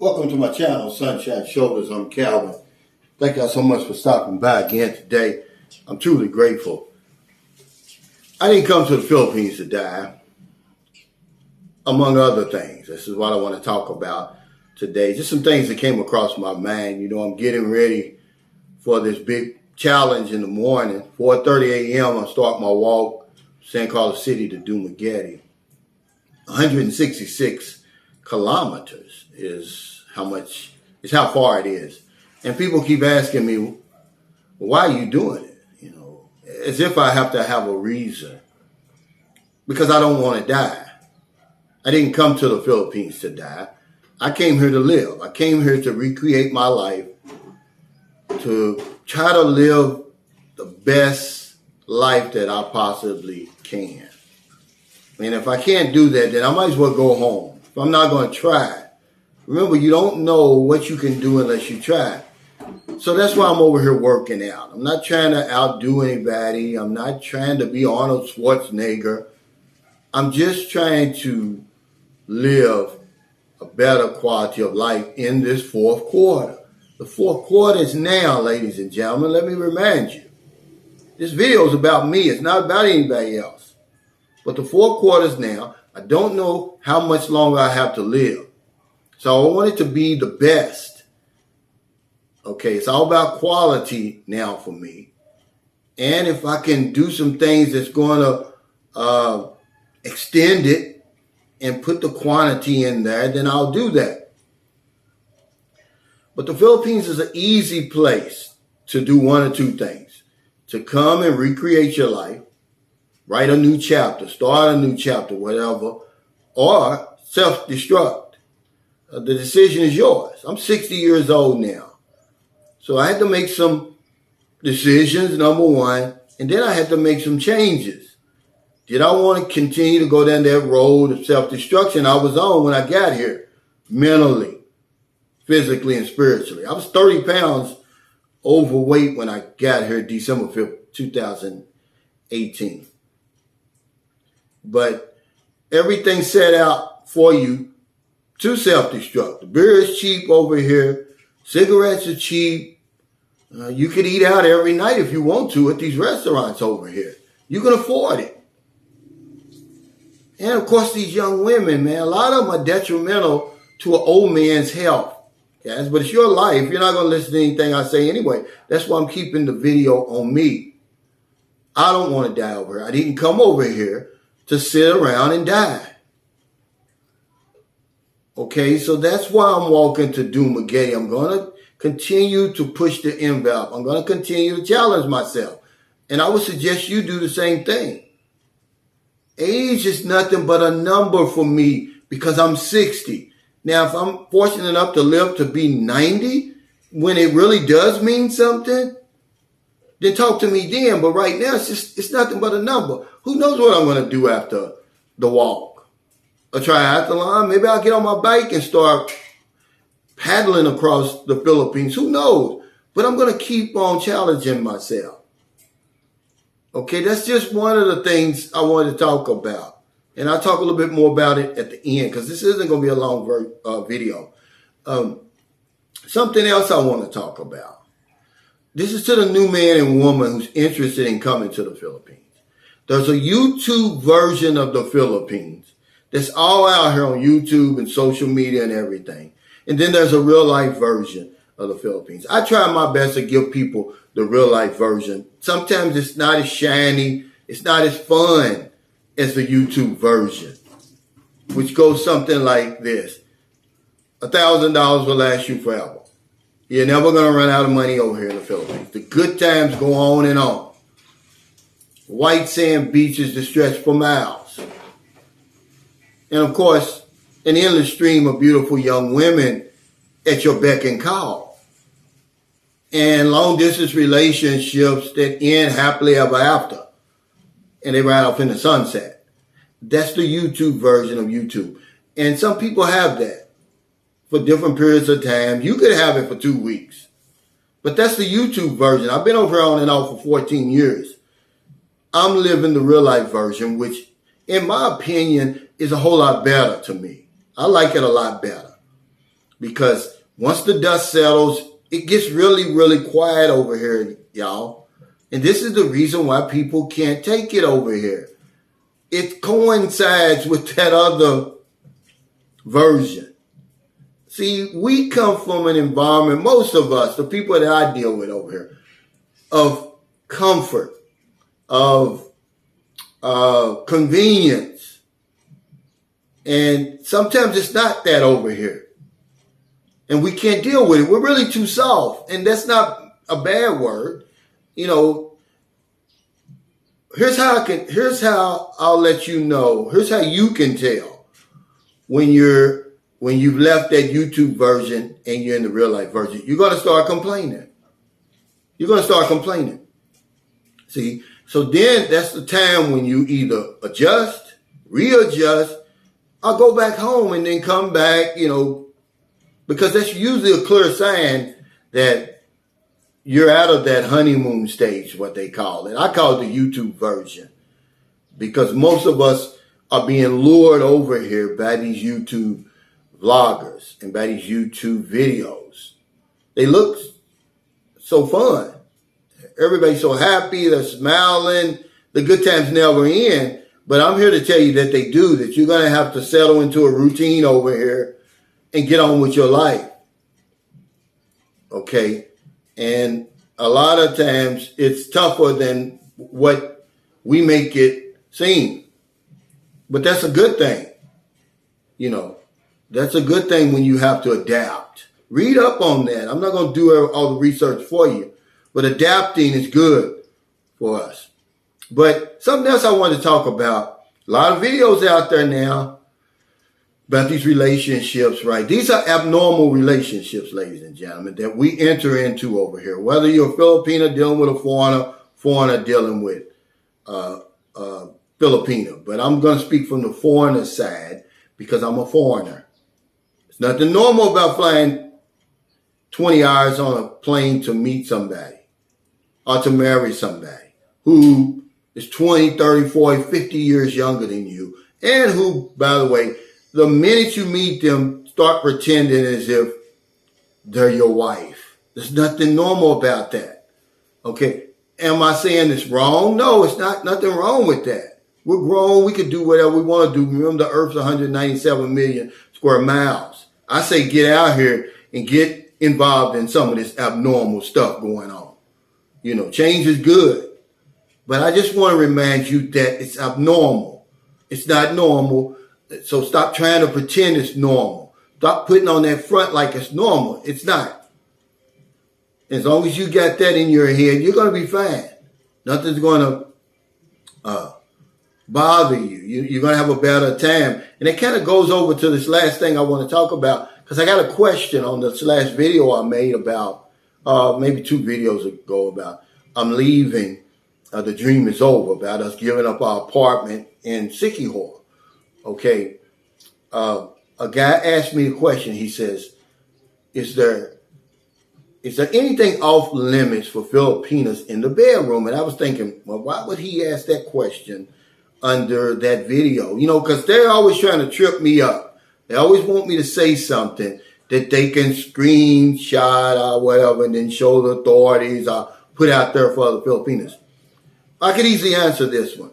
Welcome to my channel, Sunshine Shoulders. I'm Calvin. Thank y'all so much for stopping by again today. I'm truly grateful. I didn't come to the Philippines to die, among other things. This is what I want to talk about today. Just some things that came across my mind. You know, I'm getting ready for this big challenge in the morning. 4:30 a.m. I start my walk, San Carlos City to Dumaguete. 166 kilometers is how far it is. And people keep asking me, well, why are you doing it? You know, as if I have to have a reason. Because I don't want to die. I didn't come to the Philippines to die. I came here to live. I came here to recreate my life, to try to live the best life that I possibly can. And if I can't do that, then I might as well go home. If I'm not going to try. Remember, you don't know what you can do unless you try. So that's why I'm over here working out. I'm not trying to outdo anybody. I'm not trying to be Arnold Schwarzenegger. I'm just trying to live a better quality of life in this fourth quarter. The fourth quarter is now, ladies and gentlemen. Let me remind you. This video is about me. It's not about anybody else. But the fourth quarter is now. I don't know how much longer I have to live. So I want it to be the best. Okay, it's all about quality now for me. And if I can do some things that's going to extend it and put the quantity in there, then I'll do that. But the Philippines is an easy place to do one or two things. To come and recreate your life, write a new chapter, start a new chapter, whatever, or self-destruct. The decision is yours. I'm 60 years old now. So I had to make some decisions, number one, and then I had to make some changes. Did I want to continue to go down that road of self-destruction I was on when I got here? Mentally, physically, and spiritually. I was 30 pounds overweight when I got here December 5th, 2018. But everything set out for you to self-destruct. The beer is cheap over here. Cigarettes are cheap. You could eat out every night if you want to at these restaurants over here. You can afford it. And of course, these young women, man, a lot of them are detrimental to an old man's health. Yes, but it's your life. You're not going to listen to anything I say anyway. That's why I'm keeping the video on me. I don't want to die over here. I didn't come over here to sit around and die. Okay, so that's why I'm walking to Dumaguete. I'm going to continue to push the envelope. I'm going to continue to challenge myself. And I would suggest you do the same thing. Age is nothing but a number for me because I'm 60. Now, if I'm fortunate enough to live to be 90, when it really does mean something, then talk to me then. But right now, it's nothing but a number. Who knows what I'm going to do after the walk? A triathlon. Maybe I'll get on my bike and start paddling across the Philippines. Who knows? But I'm going to keep on challenging myself. Okay, that's just one of the things I wanted to talk about. And I'll talk a little bit more about it at the end because this isn't going to be a long video. Something else I want to talk about. This is to the new man and woman who's interested in coming to the Philippines. There's a YouTube version of the Philippines that's all out here on YouTube and social media and everything. And then there's a real life version of the Philippines. I try my best to give people the real life version. Sometimes it's not as shiny. It's not as fun as the YouTube version, which goes something like this. $1,000 will last you forever. You're never going to run out of money over here in the Philippines. The good times go on and on. White sand beaches that stretch for miles. And of course, an endless stream of beautiful young women at your beck and call. And long distance relationships that end happily ever after. And they ride off in the sunset. That's the YouTube version of YouTube. And some people have that for different periods of time. You could have it for 2 weeks. But that's the YouTube version. I've been over here on and off for 14 years. I'm living the real life version, which in my opinion is a whole lot better to me. I like it a lot better. because once the dust settles, it gets really, really quiet over here, y'all. And this is the reason why people can't take it over here. It coincides with that other version. See, we come from an environment, most of us, the people that I deal with over here, of comfort, of convenience. And sometimes it's not that over here. And we can't deal with it. We're really too soft. And that's not a bad word. You know, here's how I'll let you know. Here's how you can tell when you've left that YouTube version and you're in the real life version. You're going to start complaining. You're going to start complaining. See? So then that's the time when you either adjust, readjust, or go back home and then come back, you know, because that's usually a clear sign that you're out of that honeymoon stage, what they call it. I call it the YouTube version because most of us are being lured over here by these YouTube vloggers and by these YouTube videos. They look so fun. Everybody's so happy. They're smiling. The good times never end. But I'm here to tell you that they do, that you're going to have to settle into a routine over here and get on with your life. Okay? And a lot of times it's tougher than what we make it seem. But that's a good thing. You know, that's a good thing when you have to adapt. Read up on that. I'm not going to do all the research for you. But adapting is good for us. But something else I want to talk about. A lot of videos out there now about these relationships, right? These are abnormal relationships, ladies and gentlemen, that we enter into over here. Whether you're a Filipino dealing with a foreigner dealing with Filipino. But I'm going to speak from the foreigner side because I'm a foreigner. There's nothing normal about flying 20 hours on a plane to meet somebody or to marry somebody who is 20, 30, 40, 50 years younger than you, and who, by the way, the minute you meet them, start pretending as if they're your wife. There's nothing normal about that. Okay? Am I saying it's wrong? No, it's not. Nothing wrong with that. We're grown. We can do whatever we want to do. Remember, the Earth's 197 million square miles. I say get out here and get involved in some of this abnormal stuff going on. You know, change is good. But I just want to remind you that it's abnormal. It's not normal. So stop trying to pretend it's normal. Stop putting on that front like it's normal. It's not. As long as you got that in your head, you're going to be fine. Nothing's going to bother you. You're going to have a better time. And it kind of goes over to this last thing I want to talk about, because I got a question on this last video I made about, maybe 2 videos ago, about I'm leaving. The dream is over, about us giving up our apartment in Sikihor. Okay. A guy asked me a question. He says, is there anything off limits for Filipinas in the bedroom? And I was thinking, well, why would he ask that question under that video? You know, because they're always trying to trip me up. They always want me to say something that they can screenshot or whatever and then show the authorities or put out there for other Filipinos. I could easily answer this one.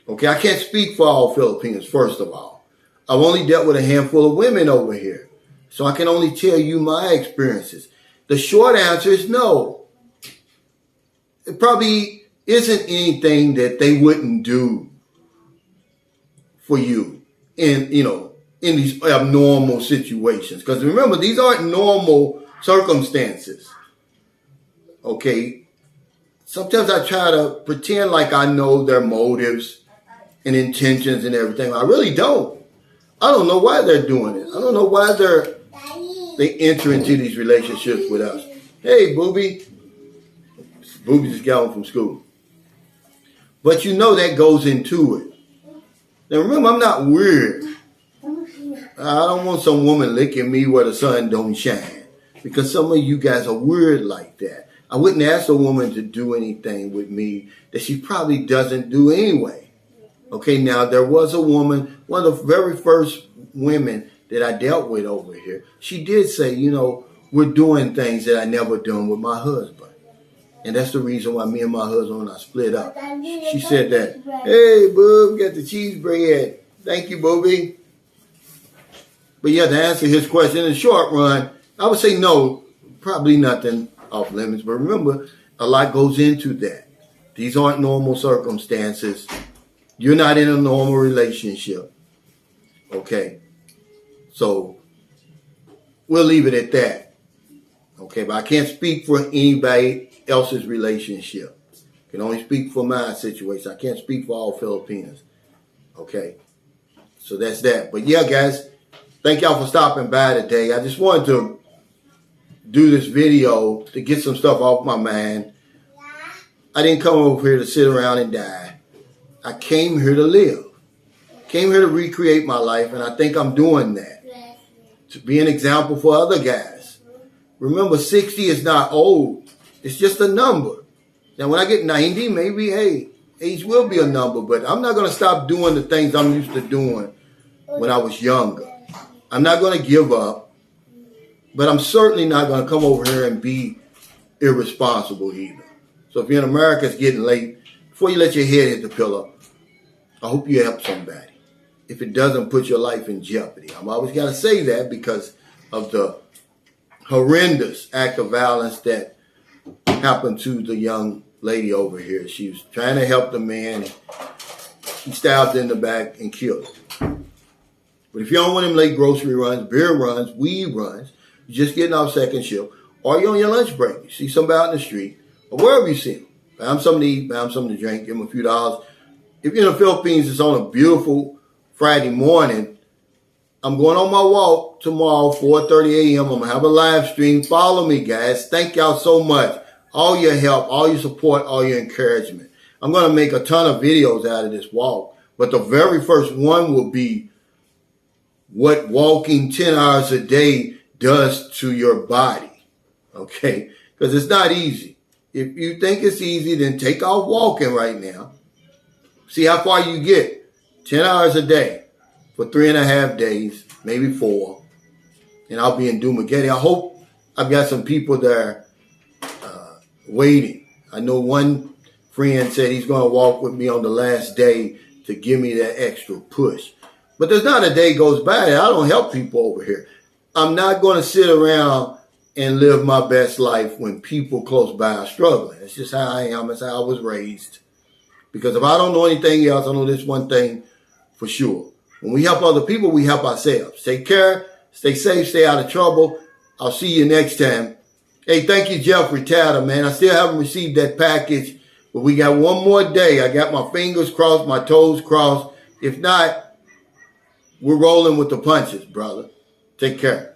Okay, I can't speak for all Filipinos, first of all. I've only dealt with a handful of women over here, so I can only tell you my experiences. The short answer is no. It probably isn't anything that they wouldn't do for you in these abnormal situations. Because remember, these aren't normal circumstances. Okay? Sometimes I try to pretend like I know their motives and intentions and everything. I really don't. I don't know why they're doing it. I don't know why they enter into these relationships with us. Hey, Booby. Booby just got home from school. But you know that goes into it. Now remember, I'm not weird. I don't want some woman licking me where the sun don't shine. Because some of you guys are weird like that. I wouldn't ask a woman to do anything with me that she probably doesn't do anyway. Okay, now there was a woman, one of the very first women that I dealt with over here, she did say, we're doing things that I never done with my husband. And that's the reason why me and my husband, when I split up, she said that, hey, bub, got the cheese bread. Thank you, Bobby. But yeah, to answer his question, in the short run, I would say no, probably nothing off limits. But remember, a lot goes into that. These aren't normal circumstances. You're not in a normal relationship. Okay? So, we'll leave it at that. Okay? But I can't speak for anybody else's relationship. I can only speak for my situation. I can't speak for all Filipinas. Okay? So that's that. But yeah, guys, thank y'all for stopping by today. I just wanted to do this video to get some stuff off my mind. I didn't come over here to sit around and die. I came here to live. Came here to recreate my life, and I think I'm doing that. To be an example for other guys. Remember, 60 is not old. It's just a number. Now, when I get 90, maybe, hey, age will be a number, but I'm not going to stop doing the things I'm used to doing when I was younger. I'm not going to give up, but I'm certainly not going to come over here and be irresponsible either. So if you're in America, it's getting late. Before you let your head hit the pillow, I hope you help somebody. If it doesn't put your life in jeopardy. I'm always got to say that because of the horrendous act of violence that happened to the young lady over here. She was trying to help the man. He stabbed her in the back and killed her. But if you're on one of them late grocery runs, beer runs, weed runs, you're just getting off second shift, or you're on your lunch break, you see somebody out in the street, or wherever you see them, buy them something to eat, buy them something to drink, give them a few dollars. If you're in the Philippines, it's on a beautiful Friday morning. I'm going on my walk tomorrow, 4:30 a.m. I'm going to have a live stream. Follow me, guys. Thank y'all so much. All your help, all your support, all your encouragement. I'm going to make a ton of videos out of this walk, but the very first one will be what walking 10 hours a day does to your body. Okay? Because it's not easy. If you think it's easy, then take off walking right now. See how far you get. 10 hours a day for 3.5 days, maybe 4. And I'll be in Dumaguete. I hope I've got some people there waiting. I know one friend said he's going to walk with me on the last day to give me that extra push. But there's not a day goes by that I don't help people over here. I'm not going to sit around and live my best life when people close by are struggling. It's just how I am. It's how I was raised. Because if I don't know anything else, I know this one thing for sure. When we help other people, we help ourselves. Take care. Stay safe. Stay out of trouble. I'll see you next time. Hey, thank you, Jeffrey Tatter, man. I still haven't received that package, but we got one more day. I got my fingers crossed, my toes crossed. If not, we're rolling with the punches, brother. Take care.